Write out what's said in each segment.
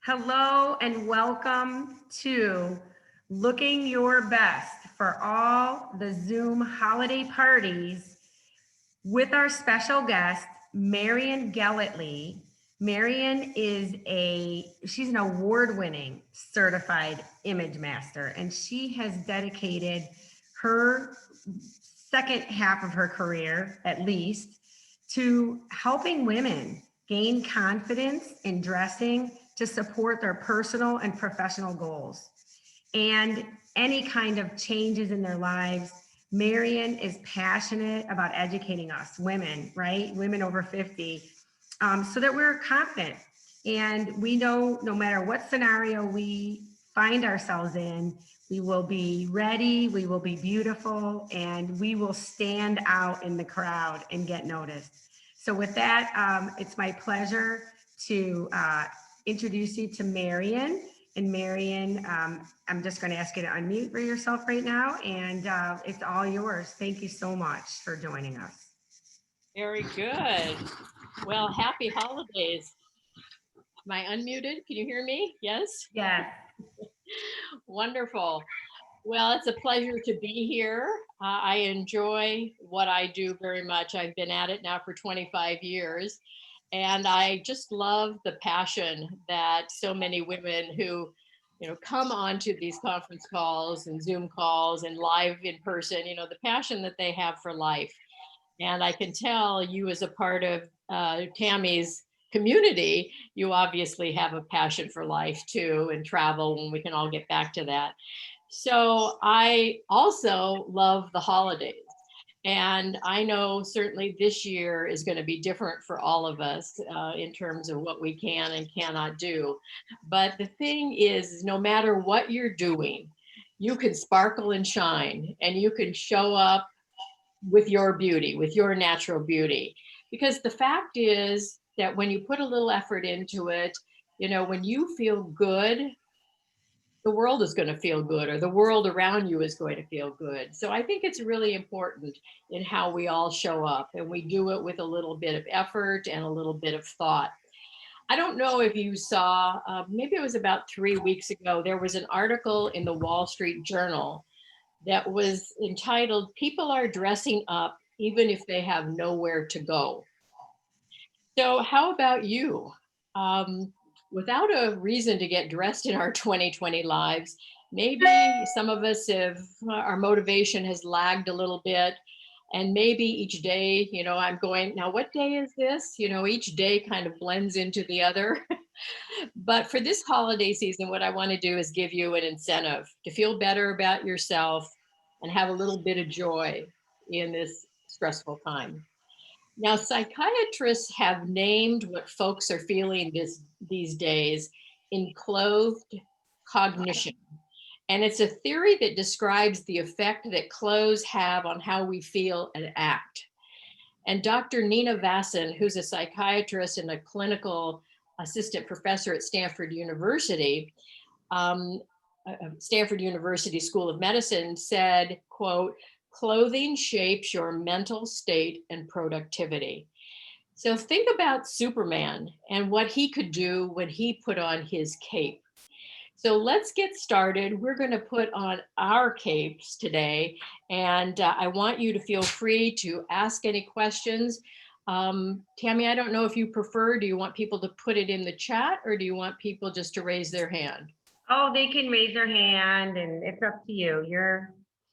Hello and welcome to Looking Your Best for all the Zoom holiday parties with our special guest, Marian Gelletley. Marian she's an award-winning certified image master, and she has dedicated her second half of her career, at least, to helping women gain confidence in dressing to support their personal and professional goals and any kind of changes in their lives. Marian is passionate about educating us, women, right? Women over 50, so that we're confident. And we know no matter what scenario we find ourselves in, we will be ready, we will be beautiful, and we will stand out in the crowd and get noticed. So with that, it's my pleasure to introduce you to Marian. And Marian, I'm just going to ask you to unmute for yourself right now, and it's all yours. Thank you so much for joining us. Very good. Well, happy holidays. Am I unmuted? Can you hear me? Yes? Yes. Wonderful. Well, it's a pleasure to be here. I enjoy what I do very much. I've been at it now for 25 years, and I just love the passion that so many women who come onto these conference calls and Zoom calls and live in person, the passion that they have for life. And I can tell you, as a part of Tammy's community, you obviously have a passion for life too, and travel, when we can all get back to that. So I also love the holidays. And I know certainly this year is going to be different for all of us in terms of what we can and cannot do. But the thing is, no matter what you're doing, you can sparkle and shine, and you can show up with your beauty, with your natural beauty. Because the fact is that when you put a little effort into it, when you feel good, the world is going to feel good, or the world around you is going to feel good. So I think it's really important in how we all show up, and we do it with a little bit of effort and a little bit of thought. I don't know if you saw, maybe it was about 3 weeks ago, there was an article in the Wall Street Journal that was entitled, "People Are Dressing Up Even If They Have Nowhere to Go." So, how about you? Um, Without a reason to get dressed in our 2020 lives, maybe some of us have, our motivation has lagged a little bit. And maybe each day, I'm going, now what day is this? Each day kind of blends into the other. But for this holiday season, what I want to do is give you an incentive to feel better about yourself and have a little bit of joy in this stressful time. Now, psychiatrists have named what folks are feeling these days enclothed cognition. And it's a theory that describes the effect that clothes have on how we feel and act. And Dr. Nina Vassen, who's a psychiatrist and a clinical assistant professor at Stanford University, Stanford University School of Medicine, said, quote, "Clothing shapes your mental state and productivity." So think about Superman and what he could do when he put on his cape. So let's get started. We're going to put on our capes today, and I want you to feel free to ask any questions. Tammy, I don't know if you prefer, do you want people to put it in the chat, or do you want people just to raise their hand? Oh, they can raise their hand, and it's up to you.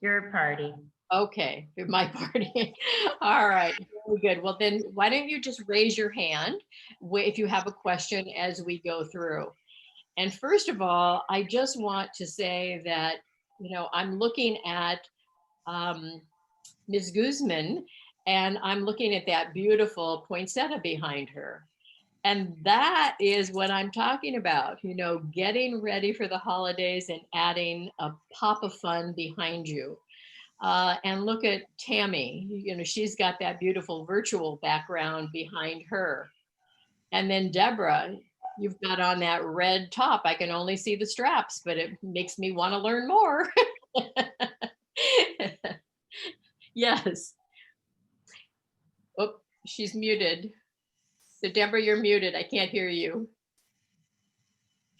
Your party. Okay, my party. All right, very good. Well, then why don't you just raise your hand if you have a question as we go through. And first of all, I just want to say that, I'm looking at Ms. Guzman, and I'm looking at that beautiful poinsettia behind her. And that is what I'm talking about, getting ready for the holidays and adding a pop of fun behind you. And look at Tammy, she's got that beautiful virtual background behind her. And then Deborah, you've got on that red top. I can only see the straps, but it makes me want to learn more. Yes. Oh, she's muted. So Deborah, you're muted. I can't hear you.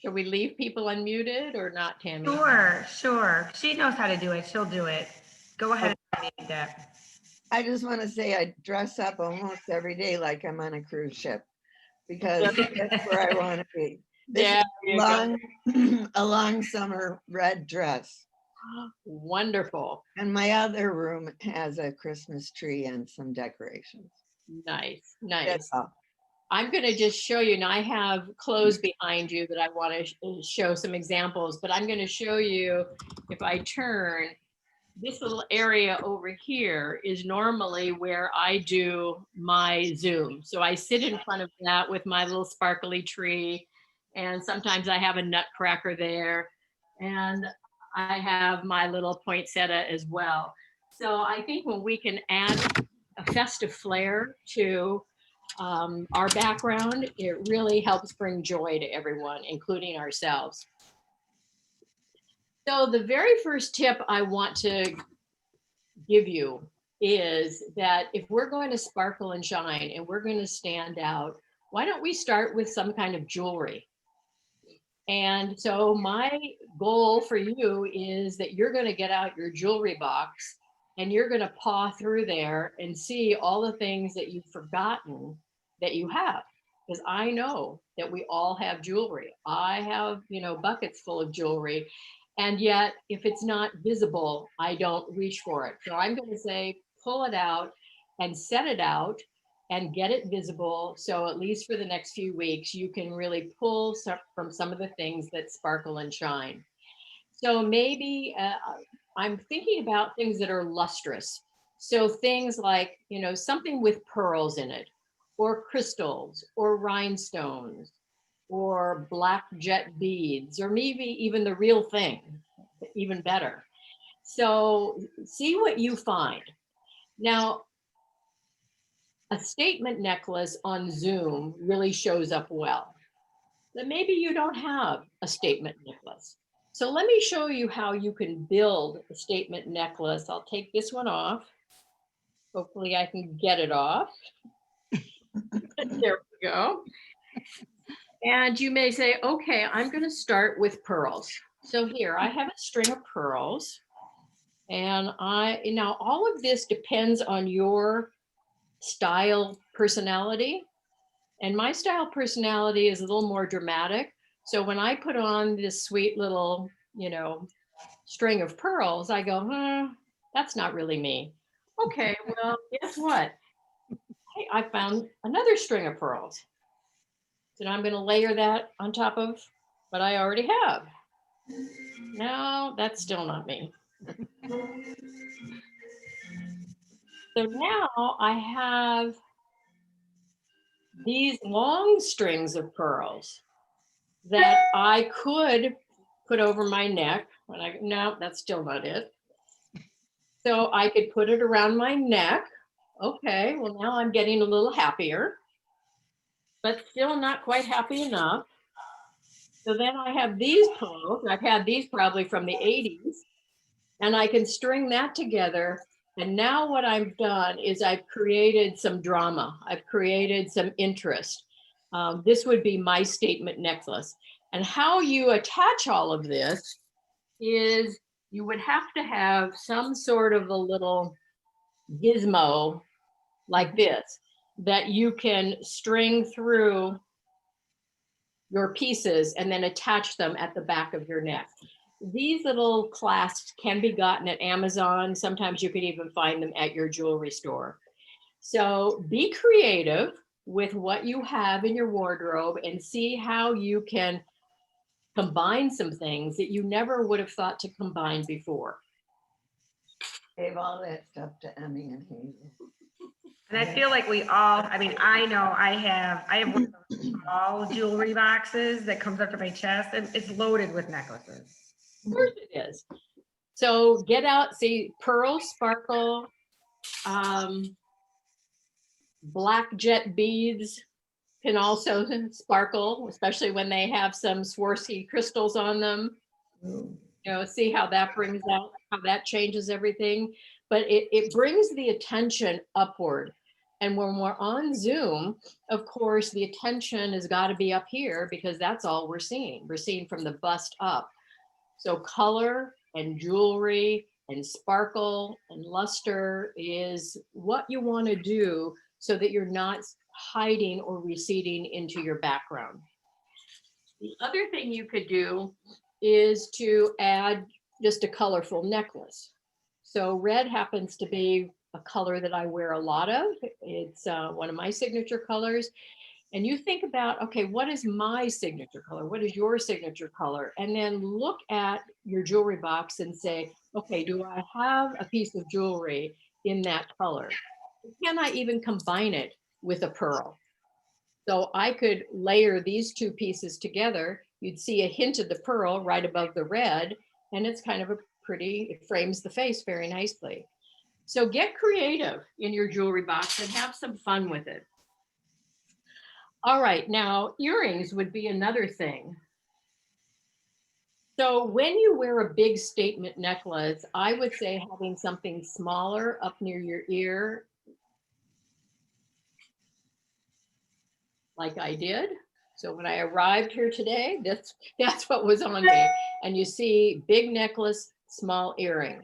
Shall we leave people unmuted or not, Tammy? Sure, sure. She knows how to do it. She'll do it. Go ahead and unmute Deb. I just want to say I dress up almost every day like I'm on a cruise ship because that's where I want to be. This Yeah, is a long summer red dress. wonderful. And my other room has a Christmas tree and some decorations. Nice, That's nice. all. I'm going to just show you. Now I have clothes behind you that I want to show some examples, but I'm going to show you if I turn. This little area over here is normally where I do my Zoom. So I sit in front of that with my little sparkly tree. And sometimes I have a nutcracker there. And I have my little poinsettia as well. So I think when we can add a festive flair to our background, it really helps bring joy to everyone, including ourselves. So the very first tip I want to give you is that if we're going to sparkle and shine and we're going to stand out, why don't we start with some kind of jewelry? And so my goal for you is that you're going to get out your jewelry box and you're going to paw through there and see all the things that you've forgotten that you have. Because I know that we all have jewelry. I have, buckets full of jewelry. And yet, if it's not visible, I don't reach for it. So I'm going to say, pull it out and set it out and get it visible. So at least for the next few weeks, you can really pull from some of the things that sparkle and shine. So maybe I'm thinking about things that are lustrous. So things like, something with pearls in it, or crystals, or rhinestones, or black jet beads, or maybe even the real thing, even better. So see what you find. Now, a statement necklace on Zoom really shows up well. But maybe you don't have a statement necklace. So let me show you how you can build a statement necklace. I'll take this one off. Hopefully I can get it off. There we go. And you may say, okay, I'm going to start with pearls. So here I have a string of pearls. And now all of this depends on your style personality. And my style personality is a little more dramatic. So when I put on this sweet little, string of pearls, I go, that's not really me. Okay, well, guess what? Hey, I found another string of pearls. So now I'm going to layer that on top of what I already have. No, that's still not me. So now I have these long strings of pearls that I could put over my neck. No, that's still not it. So I could put it around my neck. Okay, well now I'm getting a little happier, but still not quite happy enough. So then I have these pearls. I've had these probably from the 80s, and I can string that together. And now what I've done is I've created some drama. I've created some interest. This would be my statement necklace. And how you attach all of this is you would have to have some sort of a little gizmo like this that you can string through your pieces and then attach them at the back of your neck. These little clasps can be gotten at Amazon. Sometimes you could even find them at your jewelry store. So be creative with what you have in your wardrobe and see how you can combine some things that you never would have thought to combine before. Gave all that stuff to Emmy and Hazel. And I feel like we all, I know I have one of those small jewelry boxes that comes up to my chest and it's loaded with necklaces. Of course it is. So get out, see, pearls sparkle, black jet beads can also sparkle, especially when they have some Swarovski crystals on them. See how that brings out, how that changes everything. But it brings the attention upward. And when we're on Zoom, of course, the attention has got to be up here because that's all we're seeing. We're seeing from the bust up. So color and jewelry and sparkle and luster is what you want to do so that you're not hiding or receding into your background. The other thing you could do is to add just a colorful necklace. So red happens to be a color that I wear a lot of. It's one of my signature colors. And you think about, okay, what is my signature color? What is your signature color? And then look at your jewelry box and say, okay, do I have a piece of jewelry in that color? Can I even combine it with a pearl? So I could layer these two pieces together. You'd see a hint of the pearl right above the red, and it's kind of a pretty, it frames the face very nicely. So get creative in your jewelry box and have some fun with it. All right, now earrings would be another thing. So when you wear a big statement necklace, I would say having something smaller up near your ear, like I did. So when I arrived here today, that's what was on me. And you see big necklace, small earring,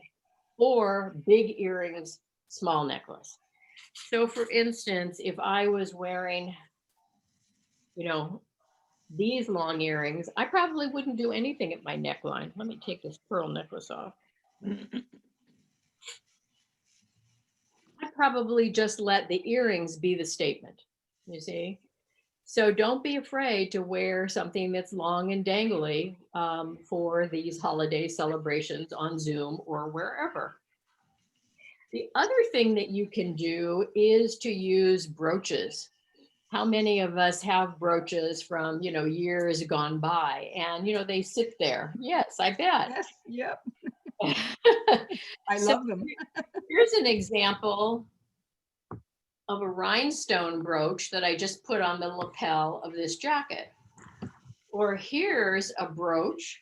or big earrings, small necklace. So for instance, if I was wearing, you know, these long earrings, I probably wouldn't do anything at my neckline. Let me take this pearl necklace off. I probably just let the earrings be the statement, you see? So don't be afraid to wear something that's long and dangly for these holiday celebrations on Zoom or wherever. The other thing that you can do is to use brooches. How many of us have brooches from, you know, years gone by and, you know, they sit there? Yes, I bet. Yes, yep, I So love them. here's an example of a rhinestone brooch that I just put on the lapel of this jacket. Or here's a brooch.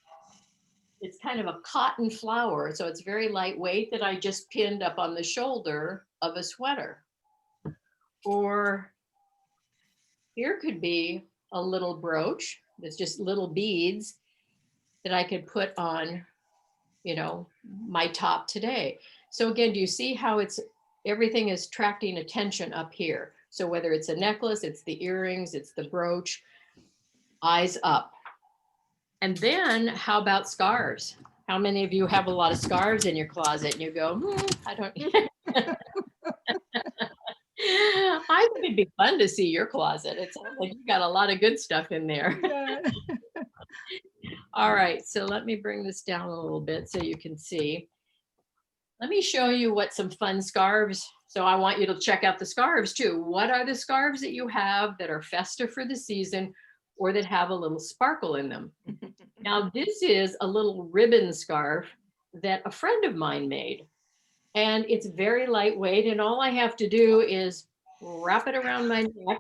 It's kind of a cotton flower, so it's very lightweight that I just pinned up on the shoulder of a sweater. Or here could be a little brooch that's just little beads that I could put on, you know, my top today. So again, do you see how it's everything is attracting attention up here? So whether it's a necklace, it's the earrings, it's the brooch, eyes up. And then how about scarves? How many of you have a lot of scarves in your closet and you go, I don't. I think it'd be fun to see your closet. It sounds like you've got a lot of good stuff in there. Yeah. All right, so let me bring this down a little bit so you can see. Let me show you what some fun scarves. So I want you to check out the scarves too. What are the scarves that you have that are festive for the season or that have a little sparkle in them? Now, this is a little ribbon scarf that a friend of mine made. And it's very lightweight. And all I have to do is wrap it around my neck.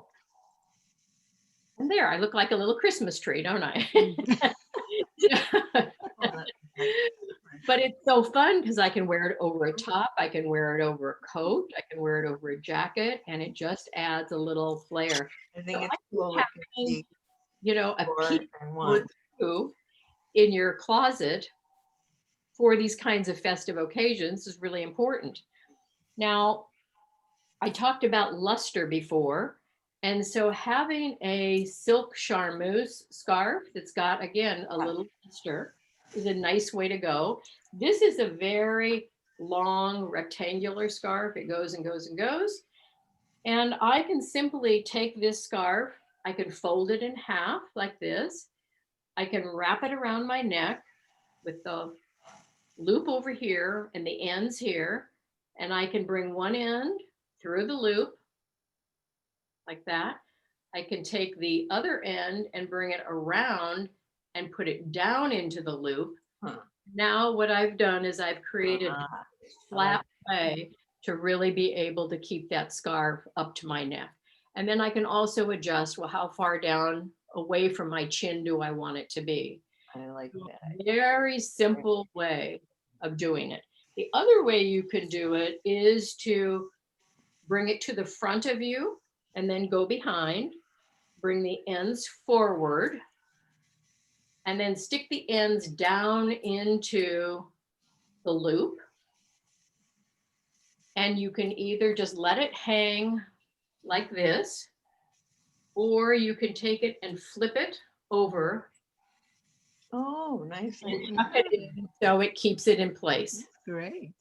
And there, I look like a little Christmas tree, don't I? But it's so fun because I can wear it over a top, I can wear it over a coat, I can wear it over a jacket, and it just adds a little flair. I think So it's I cool. think to having, see you know, a four piece and or one. two in your closet for these kinds of festive occasions is really important. Now, I talked about luster before. And so having a silk charmeuse scarf that's got, again, a little luster is a nice way to go. This is a very long rectangular scarf. It goes and goes and goes. And I can simply take this scarf, I can fold it in half like this. I can wrap it around my neck with the loop over here and the ends here. And I can bring one end through the loop like that. I can take the other end and bring it around and put it down into the loop. Now what I've done is I've created a flat way to really be able to keep that scarf up to my neck. And then I can also adjust, well, how far down away from my chin do I want it to be? I like that. Very simple way of doing it. The other way you can do it is to bring it to the front of you and then go behind. Bring the ends forward and then stick the ends down into the loop. And you can either just let it hang like this, or you can take it and flip it over Oh, nicely. and tuck it in so it keeps it in place. Great.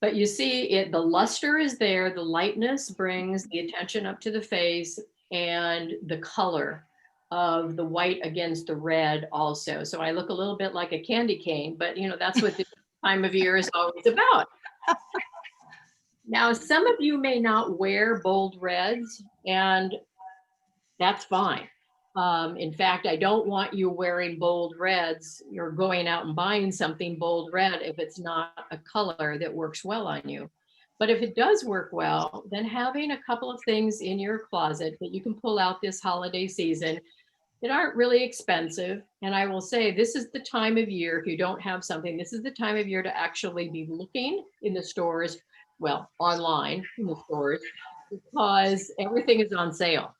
But you see it, the luster is there, the lightness brings the attention up to the face, and the color of the white against the red also. So I look a little bit like a candy cane, but you know, that's what this time of year is always about. Now, some of you may not wear bold reds, and that's fine. In fact, I don't want you wearing bold reds. You're going out and buying something bold red if it's not a color that works well on you. But if it does work well, then having a couple of things in your closet that you can pull out this holiday season that aren't really expensive. And I will say, this is the time of year, if you don't have something, this is the time of year to actually be looking in the stores, well, online in the stores, because everything is on sale.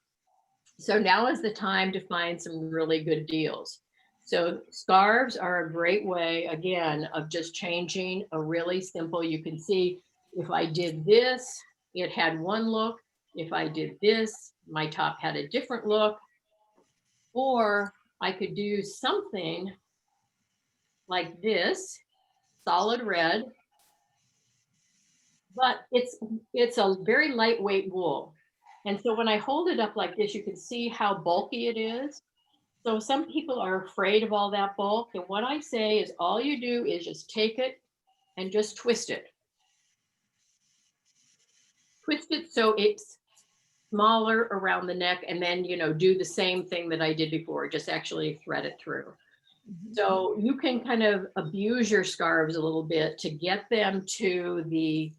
So now is the time to find some really good deals. So scarves are a great way, again, of just changing a really simple, you can see if I did this, it had one look. If I did this, my top had a different look. Or I could do something like this, solid red, but it's a very lightweight wool. And so when I hold it up like this, you can see how bulky it is. So some people are afraid of all that bulk. And what I say is all you do is just take it and just twist it. Twist it so it's smaller around the neck, and then, you know, do the same thing that I did before, just actually thread it through. So you can kind of abuse your scarves a little bit to get them to the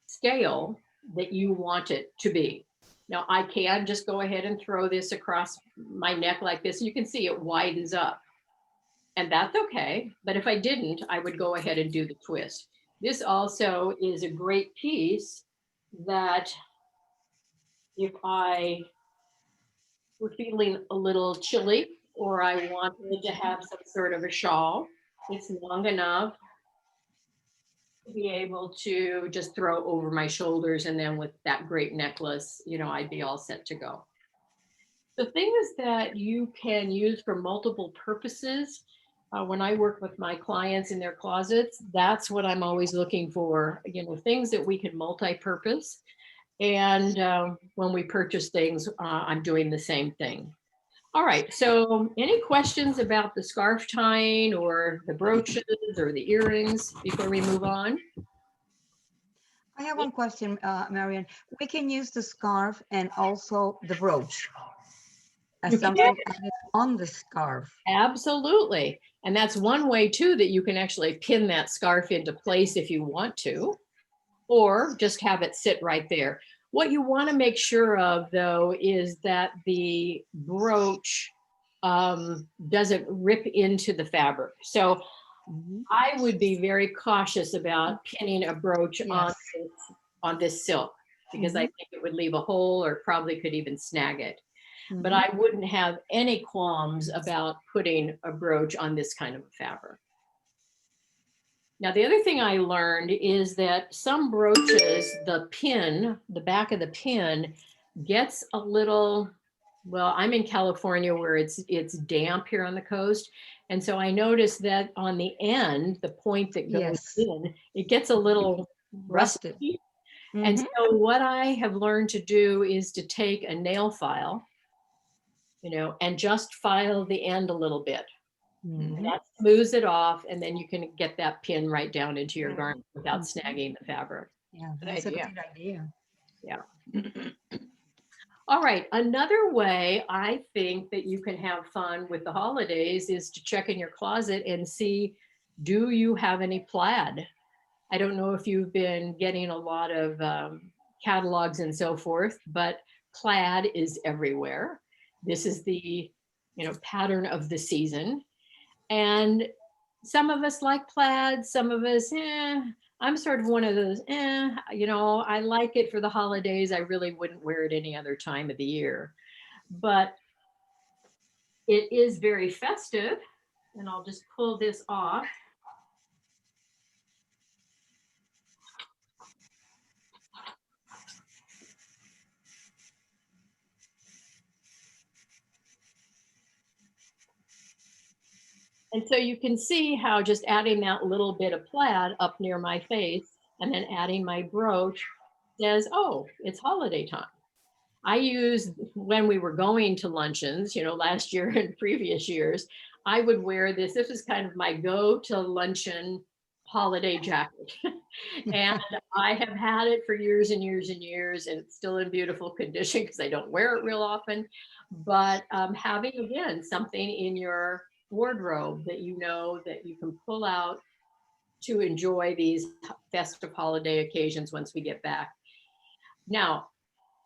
scale that you want it to be. Now I can just go ahead and throw this across my neck like this. You can see it widens up, and that's okay. But if I didn't, I would go ahead and do the twist. This also is a great piece that if I were feeling a little chilly or I wanted to have some sort of a shawl, it's long enough to be able to just throw over my shoulders, and then with that great necklace, you know, I'd be all set to go. The thing is that you can use for multiple purposes. When I work with my clients in their closets, that's what I'm always looking for, you know, things that we can multi-purpose. And when we purchase things, I'm doing the same thing. All right, so any questions about the scarf tying or the brooches or the earrings before we move on? I have one question, Marian. We can use the scarf and also the brooch as You something added on the scarf. Absolutely. And that's one way too that you can actually pin that scarf into place if you want to, or just have it sit right there. What you want to make sure of, though, is that the brooch doesn't rip into the fabric. So I would be very cautious about pinning a brooch on this silk, because I think it would leave a hole or probably could even snag it. But I wouldn't have any qualms about putting a brooch on this kind of fabric. Now, the other thing I learned is that some brooches, the pin, the back of the pin gets a little, well, I'm in California where it's damp here on the coast. And so I noticed that on the end, the point that goes in, it gets a little rusty. And so what I have learned to do is to take a nail file, you know, and just file the end a little bit. That smooths it off, and then you can get that pin right down into your garment without snagging the fabric. Yeah, that's a good idea. Yeah. All right. Another way I think that you can have fun with the holidays is to check in your closet and see, do you have any plaid? I don't know if you've been getting a lot of catalogs and so forth, but plaid is everywhere. This is the, you know, pattern of the season. And some of us like plaid, some of us, I'm sort of one of those, you know, I like it for the holidays. I really wouldn't wear it any other time of the year. But it is very festive. And I'll just pull this off. And so you can see how just adding that little bit of plaid up near my face and then adding my brooch says, oh, it's holiday time. I use when we were going to luncheons, you know, last year and previous years, I would wear this. This is kind of my go to luncheon holiday jacket. And I have had it for years and years and years, and it's still in beautiful condition because I don't wear it real often. But having, again, something in your wardrobe that you know that you can pull out to enjoy these festive holiday occasions once we get back. Now,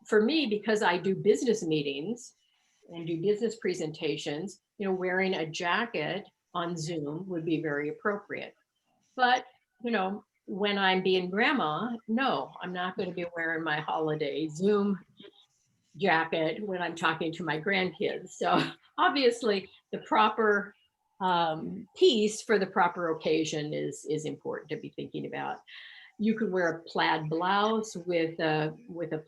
for me, because I do business meetings and do business presentations, you know, wearing a jacket on Zoom would be very appropriate. But, you know, when I'm being grandma, no, I'm not going to be wearing my holiday Zoom jacket when I'm talking to my grandkids. So obviously the proper piece for the proper occasion is important to be thinking about. You could wear a plaid blouse with a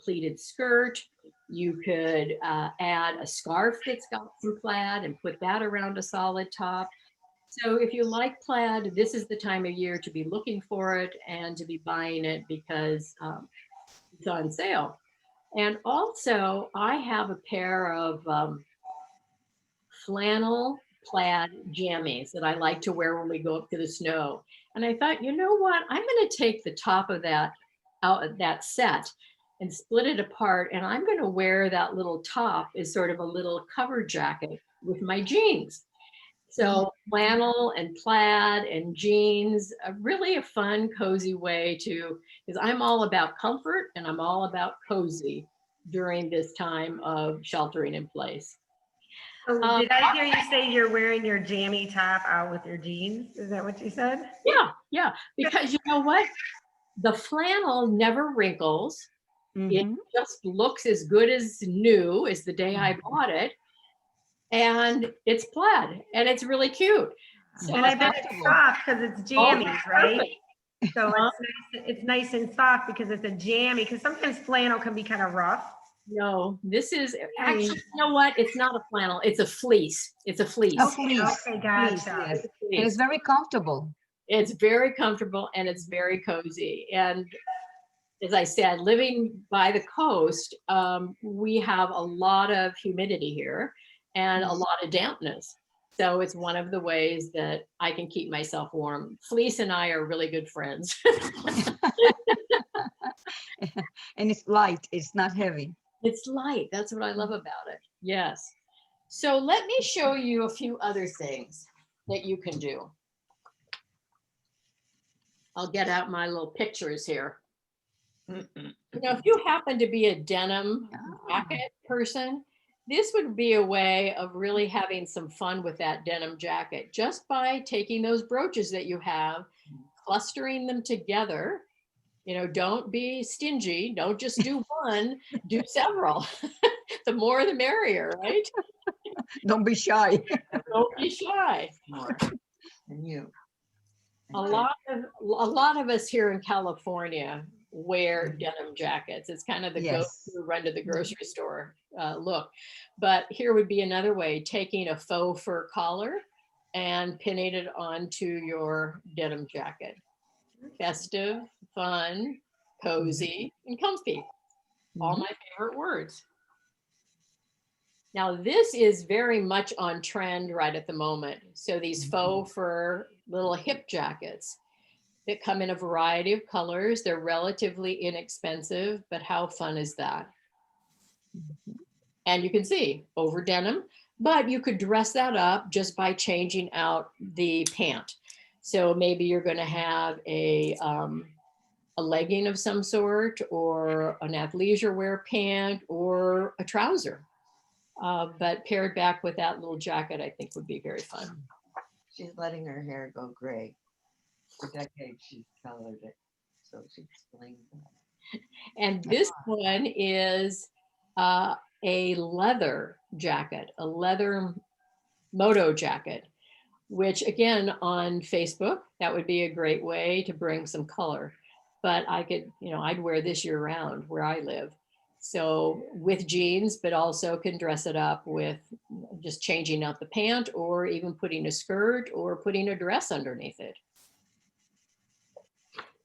pleated skirt. You could add a scarf that's got some plaid and put that around a solid top. So if you like plaid, this is the time of year to be looking for it and to be buying it because it's on sale. And also, I have a pair of flannel plaid jammies that I like to wear when we go up to the snow. And I thought, you know what? I'm going to take the top of that out of that set and split it apart. And I'm going to wear that little top as sort of a little cover jacket with my jeans. So flannel and plaid and jeans, really a fun, cozy way to, because I'm all about comfort and I'm all about cozy during this time of sheltering in place. So did I hear you say you're wearing your jammy top out with your jeans? Is that what you said? Yeah, because you know what? The flannel never wrinkles. It just looks as good as new as the day I bought it. And it's plaid and it's really cute. So And I bet it's soft because it's jammies, right? So it's nice and soft because it's a jammy, because sometimes flannel can be kind of rough. No, this is actually, you know what? It's not a flannel, it's a fleece. It's a fleece. Oh, fleece. Okay, gotcha. Fleece, yes. And it's very comfortable. It's very comfortable and it's very cozy. And as I said, living by the coast, we have a lot of humidity here and a lot of dampness. So it's one of the ways that I can keep myself warm. Fleece and I are really good friends. And it's light, it's not heavy. It's light. That's what I love about it. Yes. So let me show you a few other things that you can do. I'll get out my little pictures here. You know, if you happen to be a denim jacket person, this would be a way of really having some fun with that denim jacket just by taking those brooches that you have, clustering them together. You know, don't be stingy. Don't just do one, do several. The more the merrier, right? Don't be shy. Don't be shy. More than you. A lot of us here in California wear denim jackets. It's kind of the go-to run to the grocery store look. But here would be another way, taking a faux fur collar and pinning it onto your denim jacket. Festive, fun, cozy, and comfy. All my favorite words. Now, this is very much on trend right at the moment. So these faux fur little hip jackets that come in a variety of colors. They're relatively inexpensive, but how fun is that? And you can see over denim, but you could dress that up just by changing out the pant. So maybe you're going to have a legging of some sort, or an athleisure wear pant, or a trouser. But paired back with that little jacket, I think would be very fun. She's letting her hair go gray. For decades, she's colored it. so she explained that. And this one is a leather jacket, a leather moto jacket, which again, on Facebook, that would be a great way to bring some color. But I could, I'd wear this year round where I live. So with jeans, but also can dress it up with just changing out the pant or even putting a skirt or putting a dress underneath it.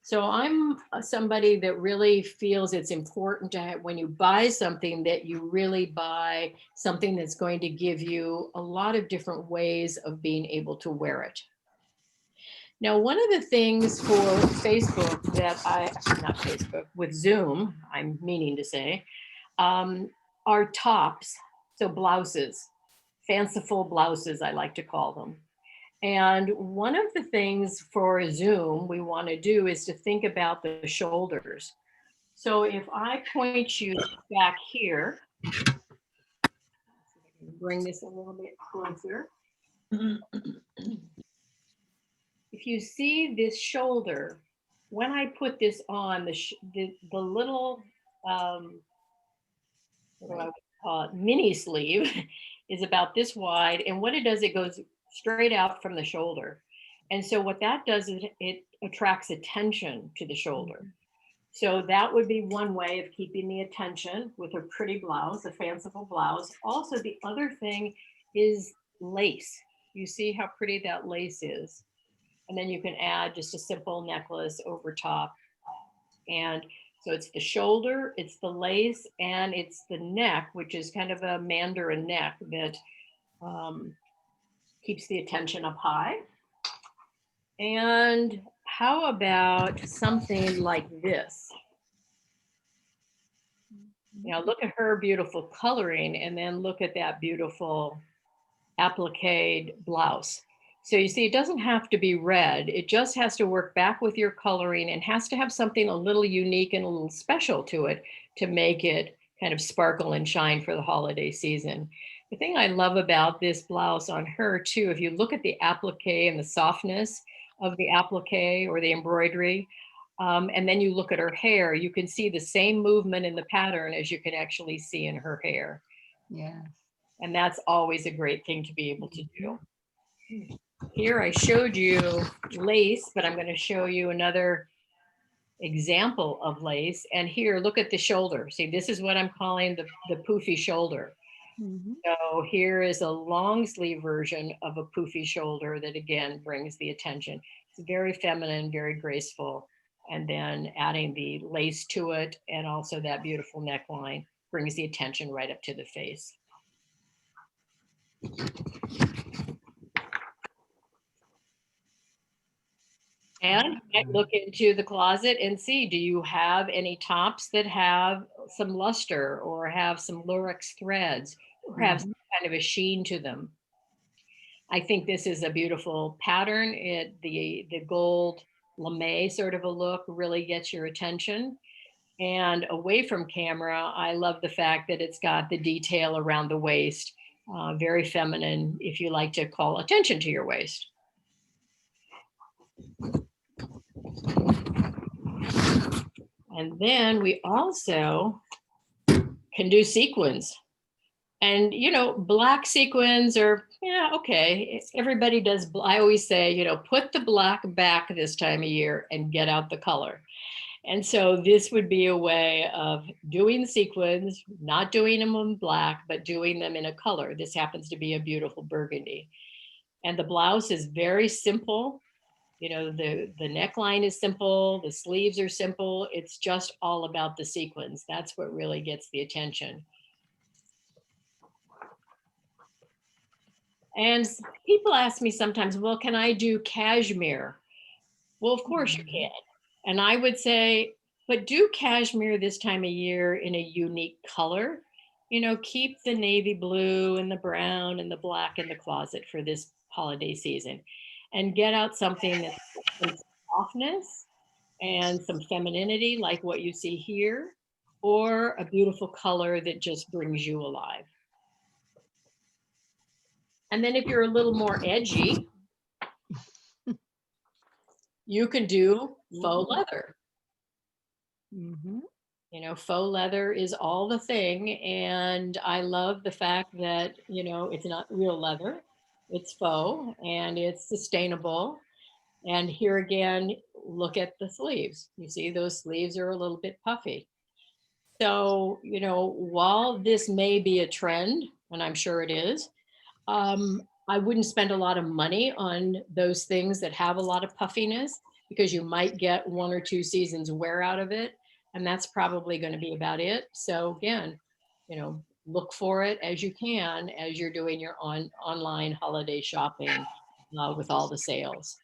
So I'm somebody that really feels it's important to have, when you buy something, that you really buy something that's going to give you a lot of different ways of being able to wear it. Now, one of the things for Facebook that not Facebook, with Zoom, I'm meaning to say, are tops, so blouses, fanciful blouses, I like to call them. And one of the things for Zoom we want to do is to think about the shoulders. So if I point you back here, bring this a little bit closer. If you see this shoulder, when I put this on, the little, what do I call it, mini sleeve is about this wide. And what it does, it goes straight out from the shoulder. And so what that does is it attracts attention to the shoulder. So that would be one way of keeping the attention with a pretty blouse, a fanciful blouse. Also, the other thing is lace. You see how pretty that lace is. And then you can add just a simple necklace over top. And so it's the shoulder, it's the lace, and it's the neck, which is kind of a mandarin neck that keeps the attention up high. And how about something like this? Now look at her beautiful coloring, and then look at that beautiful appliqué blouse. So you see, it doesn't have to be red. It just has to work back with your coloring and has to have something a little unique and a little special to it to make it kind of sparkle and shine for the holiday season. The thing I love about this blouse on her too, if you look at the applique and the softness of the applique or the embroidery, and then you look at her hair, you can see the same movement in the pattern as you can actually see in her hair. Yeah. And that's always a great thing to be able to do. Here I showed you lace, but I'm going to show you another example of lace. And here, look at the shoulder. See, this is what I'm calling the poofy shoulder. Mhm. So here is a long sleeve version of a poofy shoulder that again brings the attention. It's very feminine, very graceful. And then adding the lace to it and also that beautiful neckline brings the attention right up to the face. And I look into the closet and see, do you have any tops that have some luster or have some lurex threads or have some kind of a sheen to them? I think this is a beautiful pattern. The gold lame sort of a look really gets your attention. And away from camera, I love the fact that it's got the detail around the waist, very feminine, if you like to call attention to your waist. And then we also can do sequins. And, black sequins are, yeah, okay. Everybody does. I always say, put the black back this time of year and get out the color. And so this would be a way of doing sequins, not doing them in black, but doing them in a color. This happens to be a beautiful burgundy. And the blouse is very simple. The neckline is simple, the sleeves are simple. It's just all about the sequins. That's what really gets the attention. And people ask me sometimes, well, can I do cashmere? Well, of course you can. And I would say, but do cashmere this time of year in a unique color. Keep the navy blue and the brown and the black in the closet for this holiday season. And get out something that's some softness and some femininity like what you see here, or a beautiful color that just brings you alive. And then if you're a little more edgy, you can do faux leather. Mhm. You know, faux leather is all the thing. And I love the fact that, you know, it's not real leather, it's faux and it's sustainable. And here again, look at the sleeves. You see, those sleeves are a little bit puffy. So, you know, while this may be a trend, and I'm sure it is, I wouldn't spend a lot of money on those things that have a lot of puffiness because you might get 1 or 2 seasons wear out of it. And that's probably going to be about it. So again, you know, look for it as you can as you're doing your online holiday shopping with all the sales.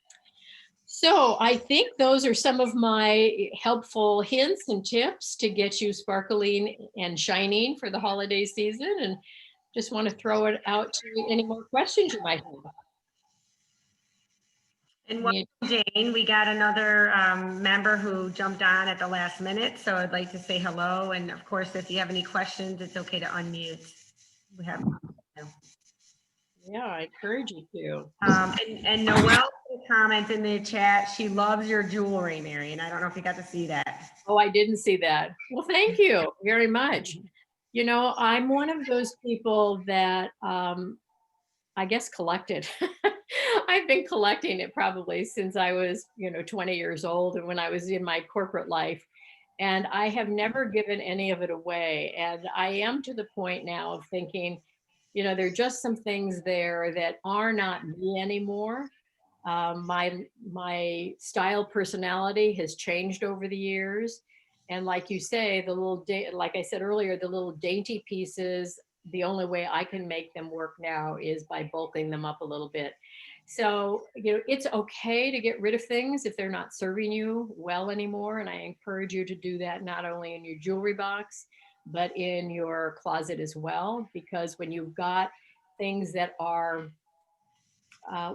So I think those are some of my helpful hints and tips to get you sparkling and shining for the holiday season. And just want to throw it out to any more questions you might have. And Yeah. welcome, Jane. We got another member who jumped on at the last minute, so I'd like to say hello. And of course, if you have any questions, it's okay to unmute. We have. Yeah, I encourage you to. And Noelle put a comment in the chat. She loves your jewelry, Marion. I don't know if you got to see that. Oh, I didn't see that. Well, thank you very much. You know, I'm one of those people that I guess collected. I've been collecting it probably since I was, you know, 20 years old and when I was in my corporate life. And I have never given any of it away. And I am to the point now of thinking, you know, there are just some things there that are not me anymore. My style personality has changed over the years. And like you say, like I said earlier, the little dainty pieces, the only way I can make them work now is by bulking them up a little bit. So, you know, it's okay to get rid of things if they're not serving you well anymore. And I encourage you to do that not only in your jewelry box, but in your closet as well. Because when you've got things that are,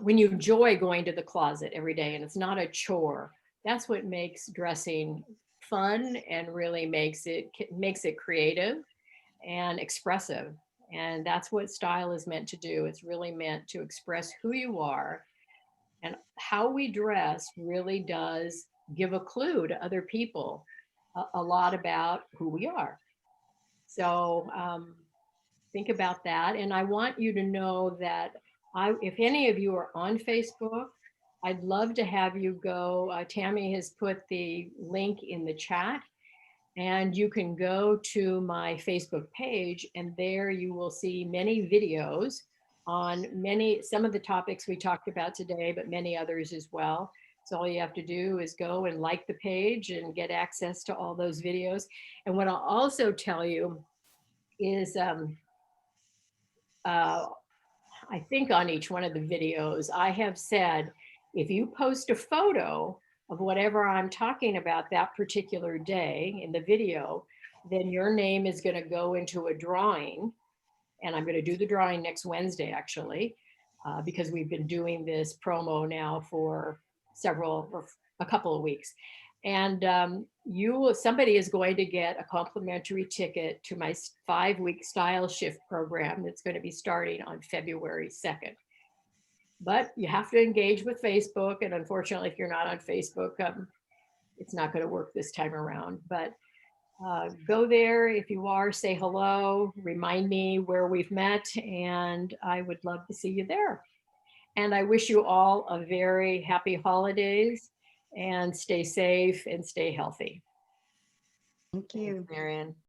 when you enjoy going to the closet every day and it's not a chore, that's what makes dressing fun and really makes it creative and expressive. And that's what style is meant to do. It's really meant to express who you are. And how we dress really does give a clue to other people a lot about who we are. So think about that. And I want you to know that if any of you are on Facebook, I'd love to have you go. Tammy has put the link in the chat. And you can go to my Facebook page, and there you will see many videos on some of the topics we talked about today, but many others as well. So all you have to do is go and like the page and get access to all those videos. And what I'll also tell you is, I think on each one of the videos, I have said, if you post a photo of whatever I'm talking about that particular day in the video, then your name is going to go into a drawing. And I'm going to do the drawing next Wednesday, actually, because we've been doing this promo now for a couple of weeks. And somebody is going to get a complimentary ticket to my 5-week style shift program that's going to be starting on February 2nd. But you have to engage with Facebook. And unfortunately, if you're not on Facebook, it's not going to work this time around. But go there. If you are, say hello, remind me where we've met, and I would love to see you there. And I wish you all a very happy holidays and stay safe and stay healthy. Thank you. Marion.